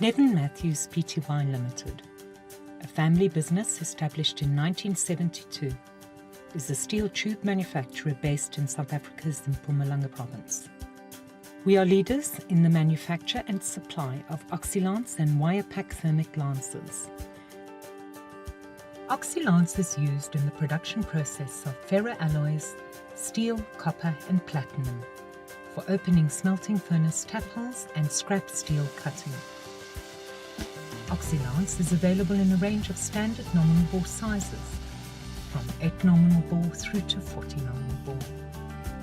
Neven Matthews Pty Limited, a family business established in 1972, is a steel tube manufacturer based in South Africa's Mpumalanga province. We are leaders in the manufacture and supply of Oxylance and Wirepak thermic lances. Oxylance is used in the production process of ferroalloys, steel, copper and platinum for opening smelting furnace tap holes and scrap steel cutting. Oxylance is available in a range of standard nominal bore sizes, from 8 nominal bore through to 40 nominal bore,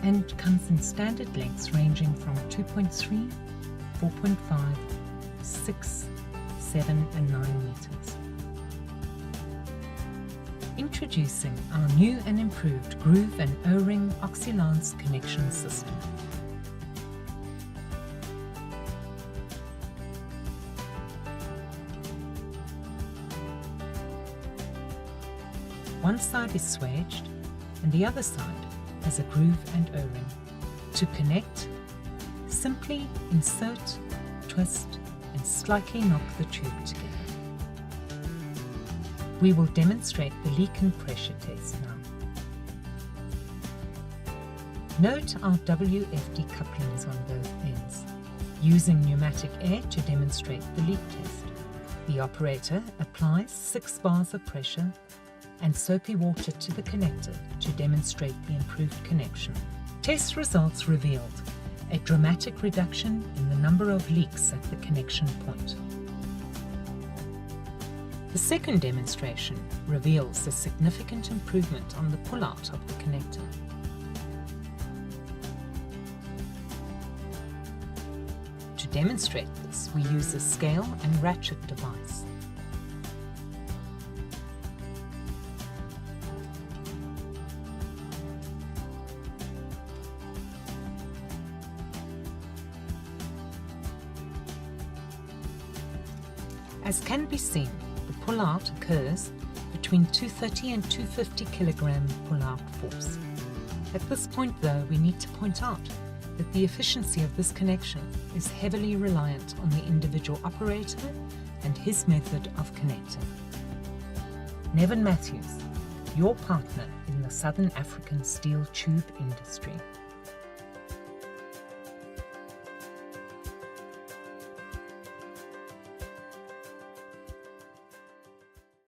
and comes in standard lengths ranging from 2.3, 4.5, 6, 7 and 9 meters. Introducing our new and improved groove and O-ring Oxylance connection system. One side is swaged and the other side has a groove and O-ring. To connect, simply insert, twist and slightly knock the tube together. We will demonstrate the leak and pressure test now. Note our WFD couplings on both ends. Using pneumatic air to demonstrate the leak test, the operator applies 6 bars of pressure and soapy water to the connector to demonstrate the improved connection. Test results revealed a dramatic reduction in the number of leaks at the connection point. The second demonstration reveals a significant improvement on the pull-out of the connector. To demonstrate this, we use a scale and ratchet device. As can be seen, the pull-out occurs between 230 and 250 kilogram pull-out force. At this point though, we need to point out that the efficiency of this connection is heavily reliant on the individual operator and his method of connecting. Neven Matthews, your partner in the Southern African steel tube industry.